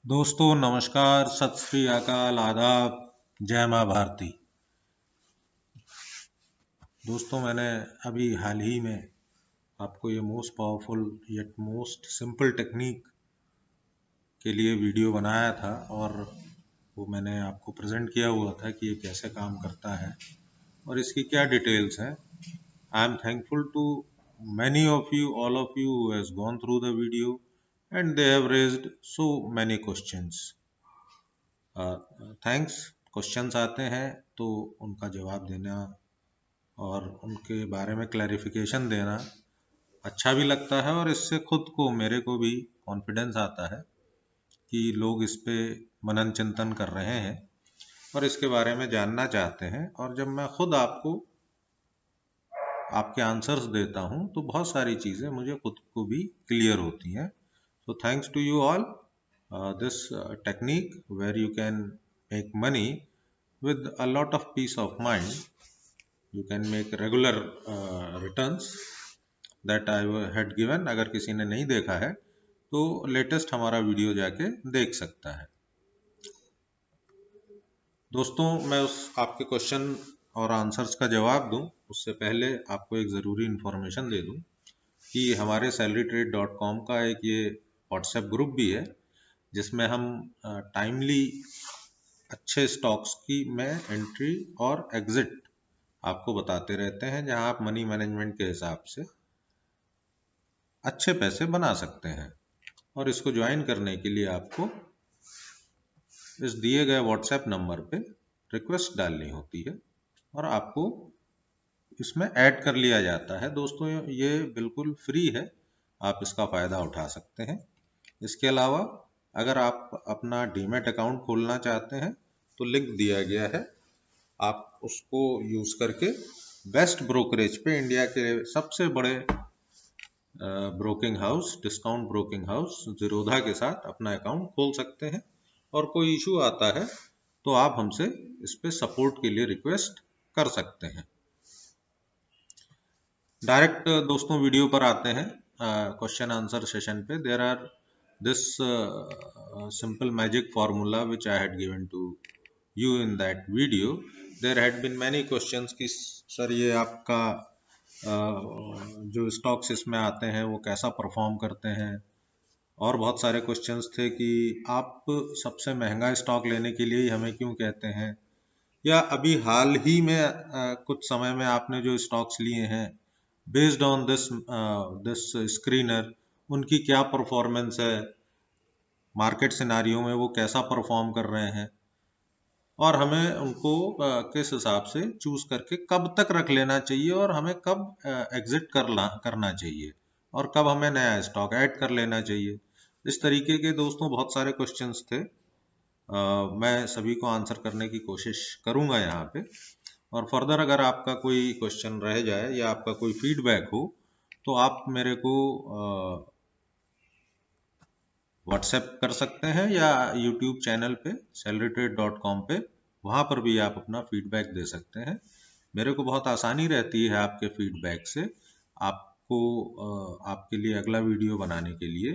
दोस्तों नमस्कार, सत श्री अकाल, आदाब, जय माँ भारती। दोस्तों मैंने अभी हाल ही में आपको ये most powerful yet most simple technique के लिए वीडियो बनाया था और वो मैंने आपको प्रेजेंट किया हुआ था कि ये कैसे काम करता है और इसकी क्या डिटेल्स हैं। I am thankful to many of you, all of you who has gone through the video and they have raised so many questions. Thanks. Questions आते हैं तो उनका जवाब देना और उनके बारे में क्लैरिफिकेशन देना अच्छा भी लगता है और इससे खुद को मेरे को भी कॉन्फिडेंस आता है कि लोग इस पे मनन चिंतन कर रहे हैं और इसके बारे में जानना चाहते हैं। और जब मैं खुद आपको आपके आंसर्स देता हूं तो बहुत सारी चीज़ें मुझे खुद को भी क्लियर होती हैं। So thanks to you all. This technique where you can make money with a lot of peace of mind. You can make regular returns that I had given. अगर किसी ने नहीं देखा है तो लेटेस्ट हमारा वीडियो जाके देख सकता है। दोस्तों मैं उस आपके क्वेश्चन और आंसर्स का जवाब दूं उससे पहले आपको एक ज़रूरी इन्फॉर्मेशन दे दूं कि हमारे salarytrade.com का एक ये व्हाट्सएप ग्रुप भी है जिसमें हम टाइमली अच्छे स्टॉक्स की में एंट्री और एग्जिट आपको बताते रहते हैं, जहां आप मनी मैनेजमेंट के हिसाब से अच्छे पैसे बना सकते हैं। और इसको ज्वाइन करने के लिए आपको इस दिए गए व्हाट्सएप नंबर पे रिक्वेस्ट डालनी होती है और आपको इसमें ऐड कर लिया जाता है। दोस्तों ये बिल्कुल फ्री है, आप इसका फ़ायदा उठा सकते हैं। इसके अलावा अगर आप अपना डीमैट अकाउंट खोलना चाहते हैं तो लिंक दिया गया है, आप उसको यूज़ करके बेस्ट ब्रोकरेज पे इंडिया के सबसे बड़े broking house, discount broking house Zerodha के साथ अपना अकाउंट खोल सकते हैं। और कोई इशू आता है तो आप हमसे इस पे सपोर्ट के लिए रिक्वेस्ट कर सकते हैं। डायरेक्ट दोस्तों वीडियो पर आते हैं, क्वेश्चन आंसर सेशन पे। There are this simple magic formula which I had given to you in that video. There had been many questions कि सर ये आपका जो स्टॉक्स इसमें आते हैं वो कैसा परफॉर्म करते हैं, और बहुत सारे क्वेश्चंस थे कि आप सबसे महंगा स्टॉक लेने के लिए हमें क्यों कहते हैं, या अभी हाल ही में कुछ समय में आपने जो स्टॉक्स लिए हैं बेस्ड ऑन दिस स्क्रीनर उनकी क्या परफॉर्मेंस है, मार्केट सिनारियो में वो कैसा परफॉर्म कर रहे हैं, और हमें उनको किस हिसाब से चूज करके कब तक रख लेना चाहिए और हमें कब एग्जिट करना चाहिए और कब हमें नया स्टॉक ऐड कर लेना चाहिए। इस तरीके के दोस्तों बहुत सारे क्वेश्चंस थे। मैं सभी को आंसर करने की कोशिश करूंगा यहाँ पे, और फर्दर अगर आपका कोई क्वेश्चन रह जाए या आपका कोई फीडबैक हो तो आप मेरे को व्हाट्सएप कर सकते हैं या यूट्यूब चैनल पे salarytrade.com पे, वहाँ पर भी आप अपना फीडबैक दे सकते हैं। मेरे को बहुत आसानी रहती है आपके फीडबैक से आपको आपके लिए अगला वीडियो बनाने के लिए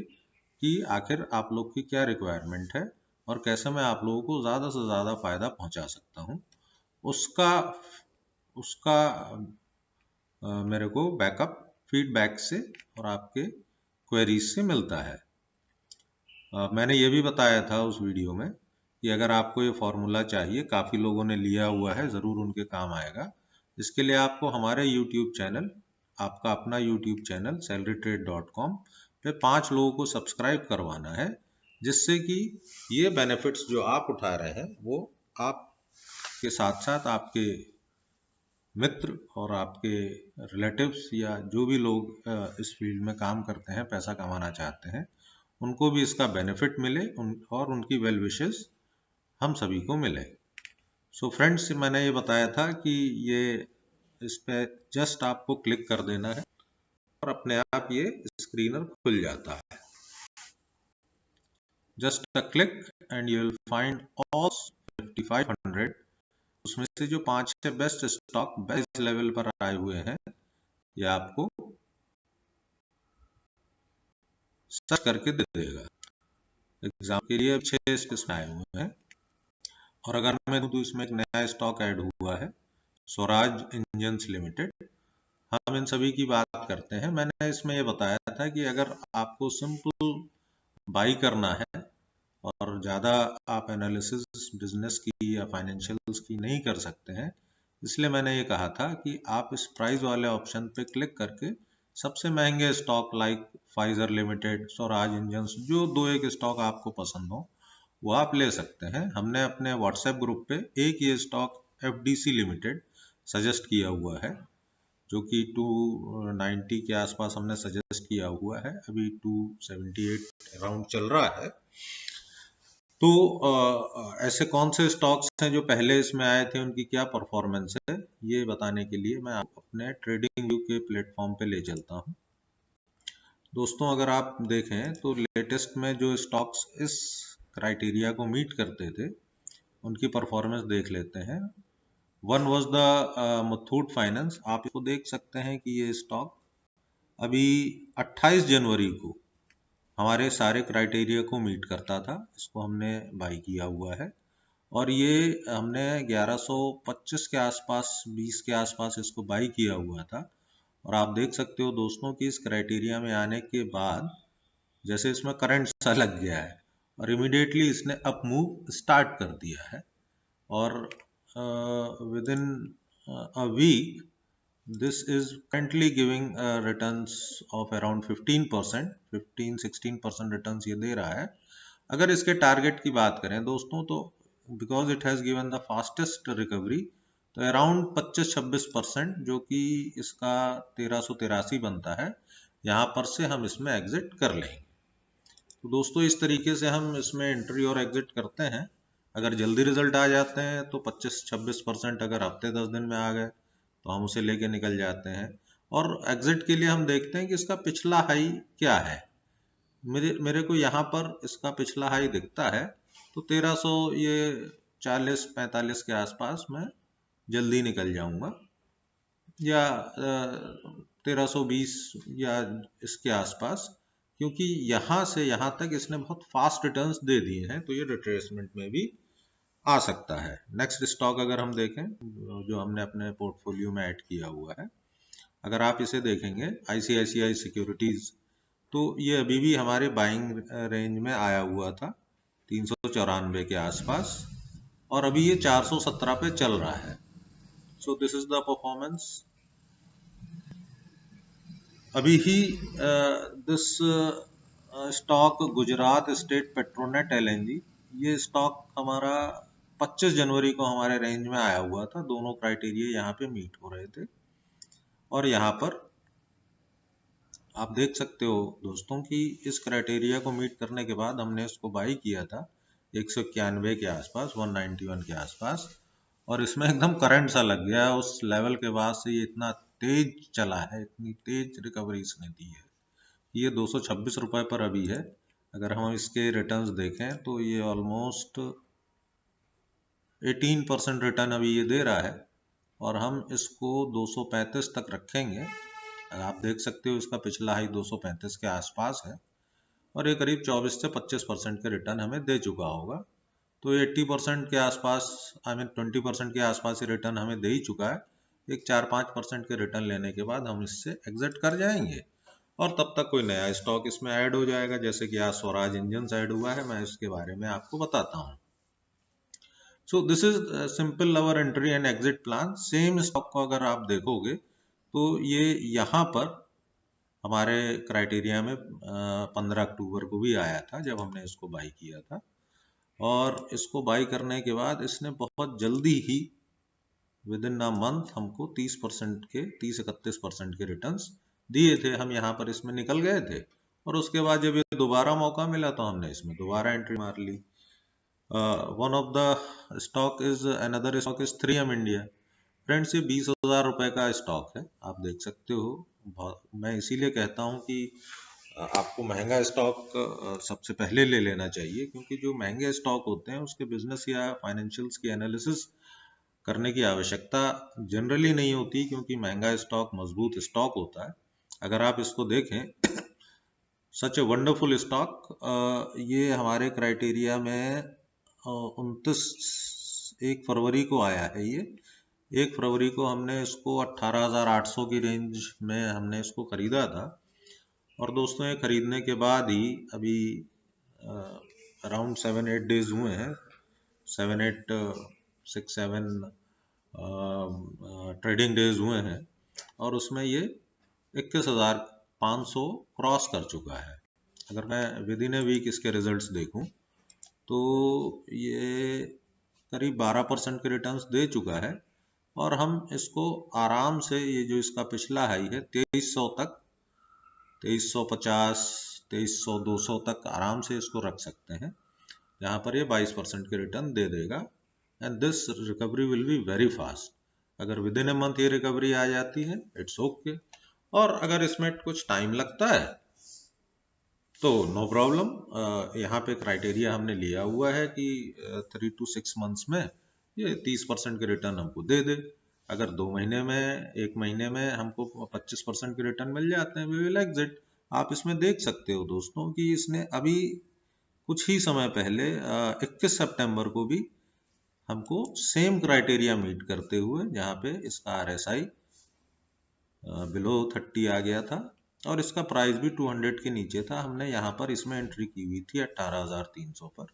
कि आखिर आप लोग की क्या रिक्वायरमेंट है और कैसे मैं आप लोगों को ज़्यादा से ज़्यादा फ़ायदा पहुँचा सकता हूँ। उसका उसका मेरे को बैकअप फीडबैक से और आपके क्वेरीज से मिलता है। मैंने ये भी बताया था उस वीडियो में कि अगर आपको ये फॉर्मूला चाहिए, काफ़ी लोगों ने लिया हुआ है, ज़रूर उनके काम आएगा। इसके लिए आपको हमारे यूट्यूब चैनल, आपका अपना यूट्यूब चैनल salarytrade.com पे 5 लोगों को सब्सक्राइब करवाना है, जिससे कि ये बेनिफिट्स जो आप उठा रहे हैं वो आपके साथ साथ आपके मित्र और आपके रिलेटिव्स या जो भी लोग इस फील्ड में काम करते हैं, पैसा कमाना चाहते हैं, उनको भी इसका बेनिफिट मिले और उनकी वेल विशेस हम सभी को मिले। सो फ्रेंड्स, मैंने ये बताया था कि ये इस पे जस्ट आपको क्लिक कर देना है और अपने आप ये स्क्रीनर खुल जाता है। Just a click and you will find all 5500, उसमें से जो 5 से बेस्ट स्टॉक बेस्ट लेवल पर आए हुए हैं ये आपको सर्च करके दे देगा। एग्जाम के लिए 6 इसमें आए हुए हैं। और अगर मैं दूं तो इसमें एक नया स्टॉक ऐड हुआ है, स्वराज इंजन्स लिमिटेड। हम इन सभी की बात करते हैं। मैंने इसमें ये बताया था कि अगर आपको सिंपल बाई करना है और ज़्यादा आप एनालिसिस बिजनेस की या फाइनेंशियल्स की नहीं कर सकते हैं, इसलिए मैंने ये कहा था कि आप इस प्राइस वाले ऑप्शन पे क्लिक करके सबसे महंगे stock like Pfizer limited, Swaraj engines, जो दो एक स्टॉक आपको पसंद हो वो आप ले सकते हैं। हमने अपने व्हाट्सएप ग्रुप पे एक ये स्टॉक एफडीसी लिमिटेड सजेस्ट किया हुआ है, जो कि 290 के आसपास हमने सजेस्ट किया हुआ है, अभी 278 अराउंड चल रहा है। तो ऐसे कौन से स्टॉक्स हैं जो पहले इसमें आए थे, उनकी क्या परफॉर्मेंस है, ये बताने के लिए मैं आपको अपने ट्रेडिंग व्यू के प्लेटफॉर्म पे ले चलता हूं। दोस्तों, अगर आप देखें तो लेटेस्ट में जो स्टॉक्स इस क्राइटेरिया को मीट करते थे उनकी परफॉर्मेंस देख लेते हैं। One was the Muthoot finance. आप इसको देख सकते हैं कि ये स्टॉक अभी 28 जनवरी को हमारे सारे क्राइटेरिया को मीट करता था, इसको हमने बाई किया हुआ है। और ये हमने 1125 के आसपास, 20 के आसपास इसको बाई किया हुआ था। और आप देख सकते हो दोस्तों कि इस क्राइटेरिया में आने के बाद जैसे इसमें करंट सा लग गया है और इमिडिएटली इसने अप मूव स्टार्ट कर दिया है। और within a week this is currently giving returns of around 15%, 15-16% returns ये दे रहा है। अगर इसके टारगेट की बात करें दोस्तों तो because it has given the fastest recovery, तो अराउंड 25-26%, जो कि इसका 1383 बनता है, यहाँ पर से हम इसमें एग्जिट कर लेंगे। तो दोस्तों, इस तरीके से हम इसमें एंट्री और एग्जिट करते हैं। अगर जल्दी रिजल्ट आ जाते हैं तो 25-26%, अगर हफ्ते 10 दिन में आ गए तो हम उसे लेके निकल जाते हैं। और एग्जिट के लिए हम देखते हैं कि इसका पिछला हाई क्या है। मेरे को यहाँ पर इसका पिछला हाई दिखता है, तो 1300 ये 40-45 के आसपास मैं जल्दी निकल जाऊंगा, या 1320 या इसके आसपास, क्योंकि यहाँ से यहाँ तक इसने बहुत फास्ट रिटर्न्स दे दिए हैं, तो ये रिट्रेसमेंट में भी आ सकता है। नेक्स्ट स्टॉक अगर हम देखें जो हमने अपने पोर्टफोलियो में ऐड किया हुआ है, अगर आप इसे देखेंगे आईसीआईसीआई सिक्योरिटीज, तो ये अभी भी हमारे बाइंग रेंज में आया हुआ था 394 के आसपास, और अभी ये 417 पे चल रहा है। So this is the performance. अभी ही this stock Gujarat state Petronet LNG, ये स्टॉक हमारा 25 जनवरी को हमारे रेंज में आया हुआ था। दोनों क्राइटेरिया यहाँ पे मीट हो रहे थे, और यहाँ पर आप देख सकते हो दोस्तों कि इस क्राइटेरिया को मीट करने के बाद हमने इसको बाई किया था 191 के आसपास, 191 के आसपास, और इसमें एकदम करंट सा लग गया। उस लेवल के बाद से ये इतना तेज चला है, इतनी तेज रिकवरी इसने दी है। ये 226 रुपए पर अभी है। अगर हम इसके रिटर्न्स देखें तो ये ऑलमोस्ट 18% रिटर्न अभी ये दे रहा है, और हम इसको 235 तक रखेंगे। आप देख सकते हो इसका पिछला हाई 235 के आसपास है, और ये करीब 24 से 25% के रिटर्न हमें दे चुका होगा। तो 80% के आसपास, आई मीन 20% के आसपास ये रिटर्न हमें दे ही चुका है। एक 4-5% के रिटर्न लेने के बाद हम इससे एग्जिट कर जाएंगे, और तब तक कोई नया स्टॉक इसमें ऐड हो जाएगा। जैसे कि आज स्वराज इंजन ऐड हुआ है, मैं इसके बारे में आपको बताता हूँ। सो this is simple our entry and exit plan. Same stock को अगर आप देखोगे तो ये यहाँ पर हमारे क्राइटेरिया में 15 अक्टूबर को भी आया था जब हमने इसको बाई किया था, और इसको बाई करने के बाद इसने बहुत जल्दी ही विद इन अ मंथ हमको 30-31% के रिटर्न्स दिए थे। हम यहाँ पर इसमें निकल गए थे, और उसके बाद जब ये दोबारा मौका मिला तो हमने इसमें दोबारा एंट्री मार ली। One of the stock is another stock is 3M India. Friends, ये 20,000 रुपए का स्टॉक है, आप देख सकते हो। मैं इसीलिए कहता हूँ कि आपको महंगा स्टॉक सबसे पहले ले लेना चाहिए, क्योंकि जो महंगे स्टॉक होते हैं उसके बिजनेस या फाइनेंशियल्स की एनालिसिस करने की आवश्यकता जनरली नहीं होती, क्योंकि महंगा स्टॉक मजबूत स्टॉक होता है। अगर आप इसको देखें सच ए वंडरफुल स्टॉक। ये हमारे क्राइटेरिया में 1 फरवरी को आया है। ये 1 फरवरी को हमने इसको 18,800 की रेंज में हमने इसको खरीदा था। और दोस्तों, ये खरीदने के बाद ही अभी अराउंड 7-8 डेज हुए हैं, 6-7 ट्रेडिंग डेज हुए हैं, और उसमें ये 21,500 क्रॉस कर चुका है। अगर मैं विद इन ए वीक इसके रिजल्ट्स देखूं तो ये करीब 12% के रिटर्न्स दे चुका है। और हम इसको आराम से, ये जो इसका पिछला हाई है 2300 तक, 2350, 2300, 200 तक आराम से इसको रख सकते हैं, जहाँ पर ये 22% के रिटर्न दे देगा। And this recovery will be very fast. अगर विद इन ए मंथ ये रिकवरी आ जाती है, इट्स ओके। और अगर इसमें कुछ टाइम लगता है तो नो प्रॉब्लम। यहाँ पे क्राइटेरिया हमने लिया हुआ है कि 3 to 6 मंथ्स में ये 30% के रिटर्न हमको दे दे। अगर 2 महीने में, 1 महीने में हमको 25% के रिटर्न मिल जाते हैं, वी विल एग्जिट। आप इसमें देख सकते हो दोस्तों कि इसने अभी कुछ ही समय पहले 21 सितंबर को भी हमको सेम क्राइटेरिया मीट करते हुए, जहाँ पे इसका RSI बिलो 30 आ गया था और इसका प्राइस भी 200 के नीचे था, हमने यहाँ पर इसमें एंट्री की हुई थी 18,300 पर,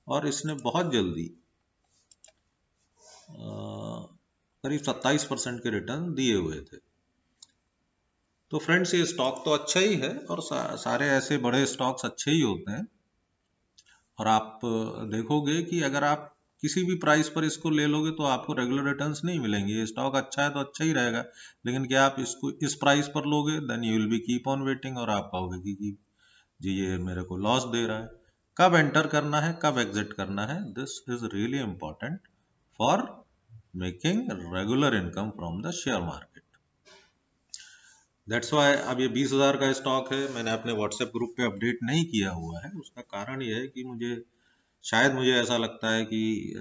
और इसने बहुत जल्दी करीब 27% के रिटर्न दिए हुए थे। तो फ्रेंड्स, ये स्टॉक तो अच्छा ही है, और सारे ऐसे बड़े स्टॉक्स अच्छे ही होते हैं। और आप देखोगे कि अगर आप किसी भी प्राइस पर इसको ले लोगे तो आपको रेगुलर रिटर्न्स नहीं मिलेंगे। ये स्टॉक अच्छा है तो अच्छा ही रहेगा, लेकिन क्या आप इसको इस प्राइस पर लोगे, then you will be keep on waiting, और आप कहोगे कि जी ये मेरे को लॉस दे रहा है। कब एंटर करना है, कब एग्जिट करना है, this is really important for making regular income from the share market. That's why अब ये 20,000 का स्टॉक है, मैंने अपने व्हाट्सएप ग्रुप पे अपडेट नहीं किया हुआ है। उसका कारण ये है कि मुझे ऐसा लगता है कि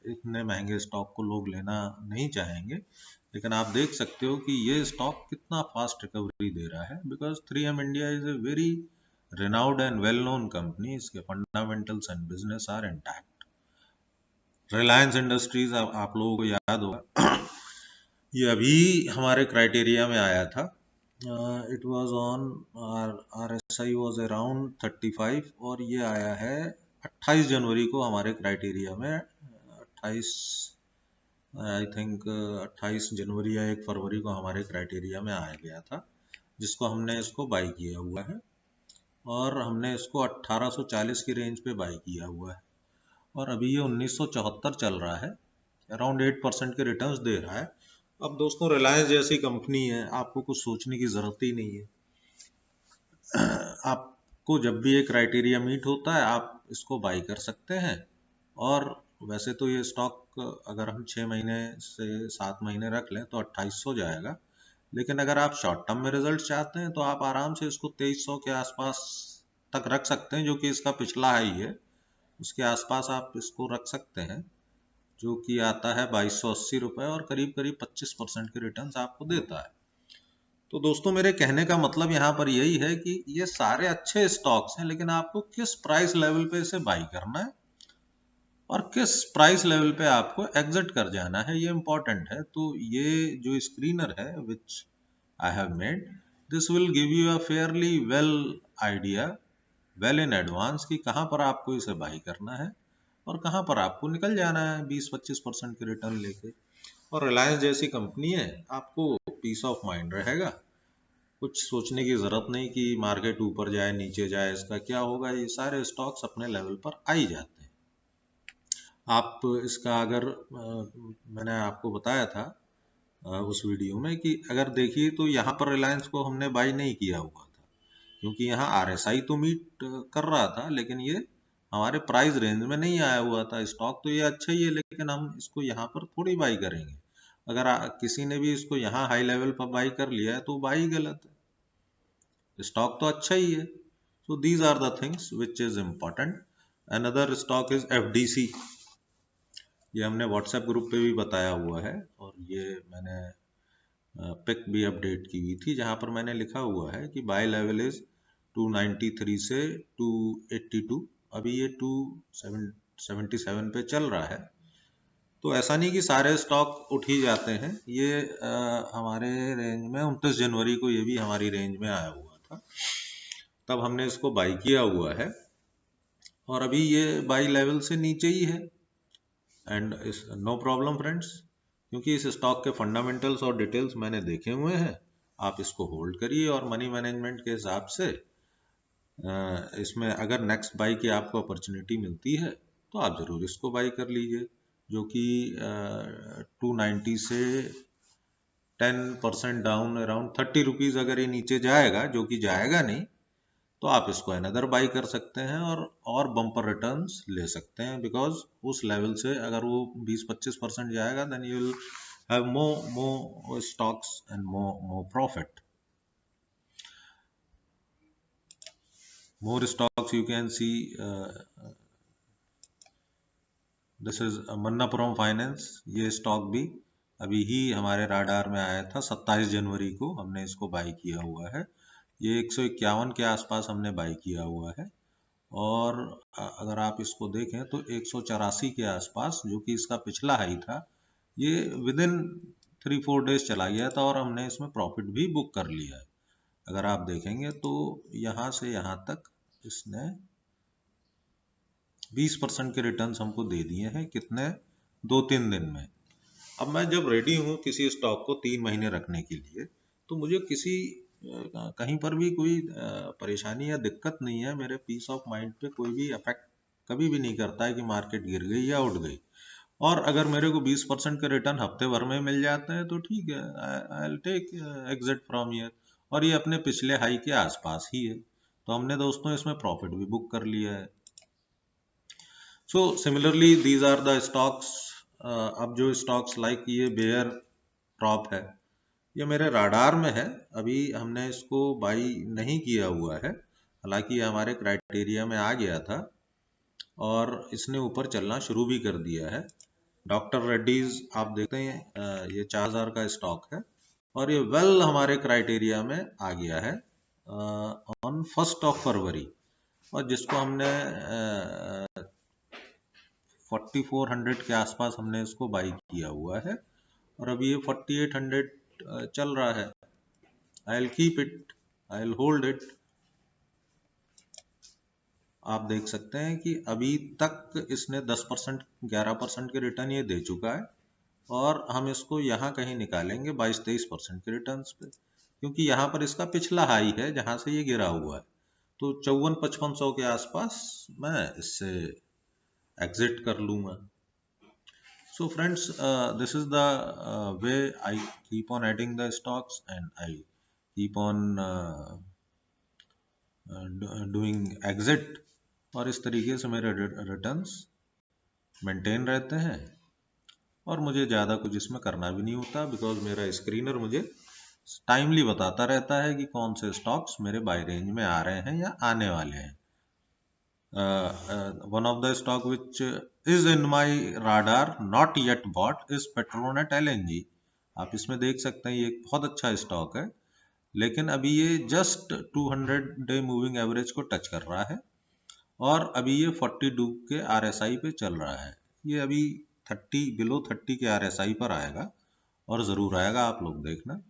इतने महंगे स्टॉक को लोग लेना नहीं चाहेंगे। लेकिन आप देख सकते हो कि ये स्टॉक कितना फास्ट रिकवरी दे रहा है, because 3M India is a very renowned and well known company. इसके fundamentals and business are intact. Reliance Industries, आप लोगों को याद होगा, ये अभी हमारे क्राइटेरिया में आया था। It was on RSI was around 35, और ये आया है 28 जनवरी को हमारे क्राइटेरिया में। 28, आई थिंक 28 जनवरी या 1 फरवरी को हमारे क्राइटेरिया में आ गया था, जिसको हमने इसको बाई किया हुआ है, और हमने इसको 1840 की रेंज पे बाई किया हुआ है। और अभी ये 1974 चल रहा है, अराउंड 8% के रिटर्न्स दे रहा है। अब दोस्तों, रिलायंस जैसी कंपनी है, आपको कुछ सोचने की जरूरत ही नहीं है। आपको जब भी ये क्राइटेरिया मीट होता है, आप इसको बाई कर सकते हैं। और वैसे तो ये स्टॉक अगर हम 6 महीने से 7 महीने रख लें तो 2800 जाएगा, लेकिन अगर आप शॉर्ट टर्म में रिजल्ट चाहते हैं तो आप आराम से इसको 2300 के आसपास तक रख सकते हैं, जो कि इसका पिछला हाई है। उसके आसपास आप इसको रख सकते हैं, जो कि आता है 2280 रुपए, और करीब करीब 25% के रिटर्न्स आपको देता है। तो दोस्तों, मेरे कहने का मतलब यहाँ पर यही है कि ये सारे अच्छे स्टॉक्स हैं, लेकिन आपको किस प्राइस लेवल पे इसे बाई करना है और किस प्राइस लेवल पे आपको एग्जिट कर जाना है, ये इंपॉर्टेंट है। तो ये जो स्क्रीनर है which I have made, this will give you a fairly well idea, well in advance, कि कहाँ पर आपको इसे बाई करना है और कहाँ पर आपको निकल जाना है 20-25% के रिटर्न लेके। और रिलायंस जैसी कंपनी है, आपको पीस ऑफ माइंड रहेगा, कुछ सोचने की जरूरत नहीं कि मार्केट ऊपर जाए नीचे जाए, इसका क्या होगा। ये सारे स्टॉक्स अपने लेवल पर आ ही जाते हैं। आप इसका अगर मैंने आपको बताया था उस वीडियो में कि अगर देखिए तो यहाँ पर रिलायंस को हमने बाई नहीं किया हुआ था, क्योंकि यहाँ RSI तो मीट कर रहा था, लेकिन ये हमारे प्राइस रेंज में नहीं आया हुआ था। स्टॉक तो ये अच्छा ही है, लेकिन हम इसको यहाँ पर थोड़ी बाई करेंगे। अगर किसी ने भी इसको यहाँ हाई लेवल पर बाई कर लिया है तो बाई गलत है, स्टॉक तो अच्छा ही है। So these are the things which is important. Another stock is FDC। ये हमने व्हाट्सएप ग्रुप पे भी बताया हुआ है, और ये मैंने पिक भी अपडेट की हुई थी, जहां पर मैंने लिखा हुआ है कि बाय लेवल इज 293 से 282, अभी ये 277 पे चल रहा है। तो ऐसा नहीं कि सारे स्टॉक उठ ही जाते हैं, ये हमारे रेंज में 29 जनवरी को ये भी हमारी रेंज में आया हुआ था, तब हमने इसको बाई किया हुआ है और अभी ये बाई लेवल से नीचे ही है। एंड नो प्रॉब्लम फ्रेंड्स, क्योंकि इस स्टॉक के फंडामेंटल्स और डिटेल्स मैंने देखे हुए हैं। आप इसको होल्ड करिए और मनी मैनेजमेंट के हिसाब से इसमें अगर नेक्स्ट बाई की आपको अपॉर्चुनिटी मिलती है तो आप ज़रूर इसको बाई कर लीजिए, जो कि 290 से 10% डाउन अराउंड 30 रुपीज़ अगर ये नीचे जाएगा, जो कि जाएगा नहीं, तो आप इसको अनदर बाई कर सकते हैं और बम्पर रिटर्न्स ले सकते हैं, बिकॉज उस लेवल से अगर वो 20-25% जाएगा then you will have more stocks and more profit. More stocks you can see. This is Manappuram finance. ये स्टॉक भी अभी ही हमारे राडार में आया था, 27 जनवरी को हमने इसको बाई किया हुआ है। ये 151 के आसपास हमने बाई किया हुआ है और अगर आप इसको देखें तो 184 के आसपास, जो कि इसका पिछला हाई था, ये विद इन 3-4 डेज चला गया था और हमने इसमें प्रॉफिट भी बुक कर लिया है। अगर आप देखेंगे तो यहाँ से यहाँ तक इसने 20% के रिटर्न्स हमको दे दिए हैं, कितने, 2-3 दिन में। अब मैं जब रेडी हूँ किसी स्टॉक को 3 महीने रखने के लिए, तो मुझे किसी कहीं पर भी कोई परेशानी या दिक्कत नहीं है। मेरे पीस ऑफ माइंड पे कोई भी इफेक्ट कभी भी नहीं करता है कि मार्केट गिर गई या उठ गई। और अगर मेरे को 20% के रिटर्न हफ्ते भर में मिल जाते हैं तो ठीक है, I will take exit from here. और ये अपने पिछले हाई के आसपास ही है, तो हमने दोस्तों इसमें प्रॉफिट भी बुक कर लिया है। So similarly these are the stocks. अब जो स्टॉक्स लाइक ये बेयर क्रॉप है, ये मेरे राडार में है, अभी हमने इसको बाई नहीं किया हुआ है, हालांकि ये हमारे क्राइटेरिया में आ गया था और इसने ऊपर चलना शुरू भी कर दिया है। डॉक्टर रेड्डीज आप देखते हैं, ये 4000 का स्टॉक है और ये वेल हमारे क्राइटेरिया में आ गया है ऑन 1 फरवरी, और जिसको हमने 4400 के आसपास हमने इसको बाई किया हुआ है और अभी ये 4800 चल रहा है। I will keep it, I will hold it. आप देख सकते हैं कि अभी तक इसने 10% 11% के रिटर्न ये दे चुका है और हम इसको यहाँ कहीं निकालेंगे 22-23% के रिटर्न पे, क्योंकि यहाँ पर इसका पिछला हाई है जहाँ से ये गिरा हुआ है। तो 54-5500 के आसपास मैं इससे एग्जिट कर लूंगा। So friends, this is the way I keep on adding the stocks and I keep on doing exit, और इस तरीके से मेरे रिटर्न्स मेंटेन रहते हैं और मुझे ज़्यादा कुछ इसमें करना भी नहीं होता, बिकॉज मेरा स्क्रीनर मुझे टाइमली बताता रहता है कि कौन से स्टॉक्स मेरे बाय रेंज में आ रहे हैं या आने वाले हैं। one of the stock which is in my radar not yet bought is Petronet LNG। आप इसमें देख सकते हैं ये एक बहुत अच्छा स्टॉक है, लेकिन अभी ये जस्ट 200 डे मूविंग एवरेज को टच कर रहा है और अभी ये 42 के RSI पे चल रहा है। ये अभी 30 बिलो 30 के RSI पर आएगा और ज़रूर आएगा, आप लोग देखना,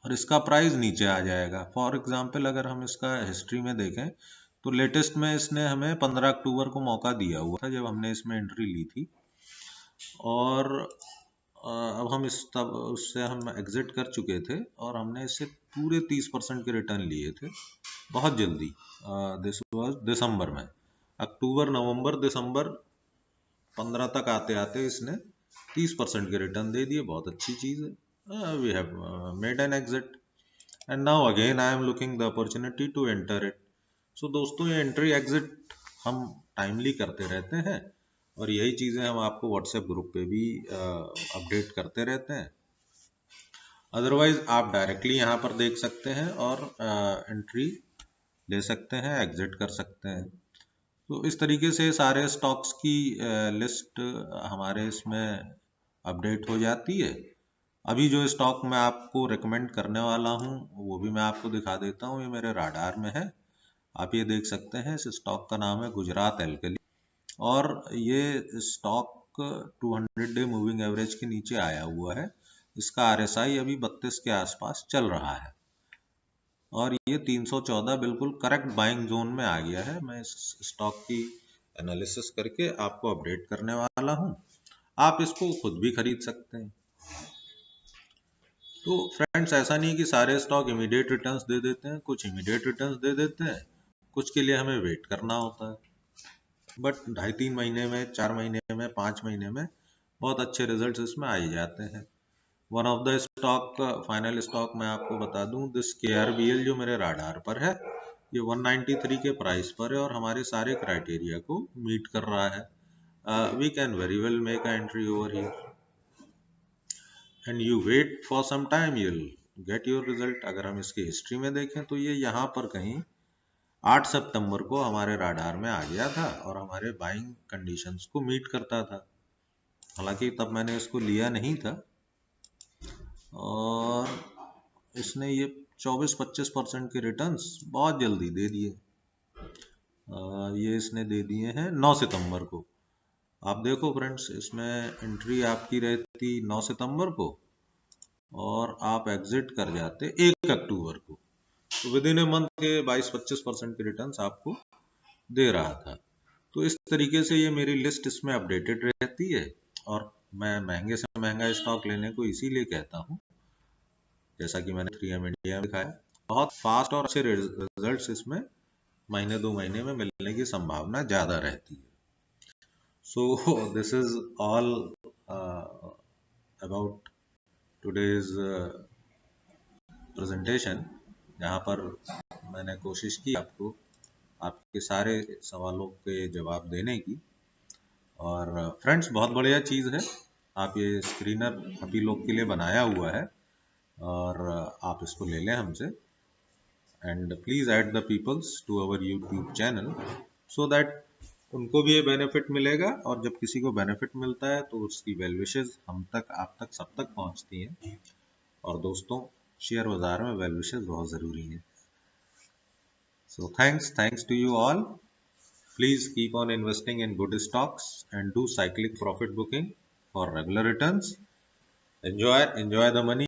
और इसका प्राइस नीचे आ जाएगा। फॉर एग्जाम्पल अगर हम इसका हिस्ट्री में देखें तो लेटेस्ट में इसने हमें 15 अक्टूबर को मौका दिया हुआ था जब हमने इसमें एंट्री ली थी, और अब हम इस तब उससे हम एग्जिट कर चुके थे और हमने इससे पूरे 30% के रिटर्न लिए थे बहुत जल्दी। दिस वाज दिसंबर में, अक्टूबर नवंबर दिसंबर 15 तक आते आते इसने 30% के रिटर्न दे दिए। बहुत अच्छी चीज़ है। We have made an exit and now again I am looking the opportunity to enter it. So दोस्तों, ये एंट्री एग्जिट हम टाइमली करते रहते हैं और यही चीज़ें हम आपको व्हाट्सएप ग्रुप पे भी अपडेट करते रहते हैं। अदरवाइज आप डायरेक्टली यहाँ पर देख सकते हैं और एंट्री ले सकते हैं, एग्जिट कर सकते हैं। तो इस तरीके से सारे स्टॉक्स की लिस्ट हमारे इसमें अपडेट हो जाती है। अभी जो स्टॉक मैं आपको रिकमेंड करने वाला हूँ वो भी मैं आपको दिखा देता हूँ। ये मेरे राडार में है, आप ये देख सकते हैं। इस स्टॉक का नाम है गुजरात एल्कली और ये स्टॉक 200 डे मूविंग एवरेज के नीचे आया हुआ है। इसका RSI अभी 32 के आसपास चल रहा है और ये 314 बिल्कुल करेक्ट बाइंग जोन में आ गया है। मैं इस स्टॉक की एनालिसिस करके आपको अपडेट करने वाला हूँ। आप इसको खुद भी खरीद सकते हैं। तो फ्रेंड्स, ऐसा नहीं है कि सारे स्टॉक इमीडिएट रिटर्न्स दे देते हैं, कुछ इमीडिएट रिटर्न्स दे देते हैं, कुछ के लिए हमें वेट करना होता है। बट 2.5-3 महीने में, 4 महीने में, 5 महीने में बहुत अच्छे रिजल्ट्स इसमें आ ही जाते हैं। One of the stock, final stock मैं आपको बता दूं, दिस KRBL जो मेरे राडार पर है, ये 193 के प्राइस पर है और हमारे सारे क्राइटेरिया को मीट कर रहा है। We can very well make a entry over here and you wait for some time, you will get your result. अगर हम इसकी हिस्ट्री में देखें तो ये यहाँ पर कहीं 8 सितंबर को हमारे राडार में आ गया था और हमारे बाइंग कंडीशंस को मीट करता था। हालांकि तब मैंने इसको लिया नहीं था और इसने ये 24-25% के रिटर्न्स बहुत जल्दी दे दिए। ये इसने दे दिए हैं 9 सितंबर को। आप देखो फ्रेंड्स, इसमें एंट्री आपकी रहती 9 सितंबर को और आप एग्जिट कर जाते 1 अक्टूबर को, तो विद इन ए मंथ के 22-25% के रिटर्न्स आपको दे रहा था। तो इस तरीके से ये मेरी लिस्ट इसमें अपडेटेड रहती है और मैं महंगे से महंगा स्टॉक लेने को इसीलिए कहता हूँ, जैसा कि मैंने 3M इंडिया में दिखाया। बहुत फास्ट और अच्छे रिजल्ट्स इसमें महीने 2 महीने में मिलने की संभावना ज़्यादा रहती है। So this is all about today's presentation, जहाँ पर मैंने कोशिश की आपको आपके सारे सवालों के जवाब देने की। और फ्रेंड्स, बहुत बढ़िया चीज़ है, आप ये स्क्रीनर अभी लोग के लिए बनाया हुआ है और आप इसको ले लें हमसे। And please add the peoples to our YouTube channel so that उनको भी ये बेनिफिट मिलेगा और जब किसी को बेनिफिट मिलता है तो उसकी वेल विशेस हम तक, आप तक, सब तक पहुंचती हैं। और दोस्तों, शेयर बाजार में वेल विशेस बहुत ज़रूरी है। So thanks to you all. Please keep on investing in good stocks and do cyclic profit booking for regular returns. Enjoy the money.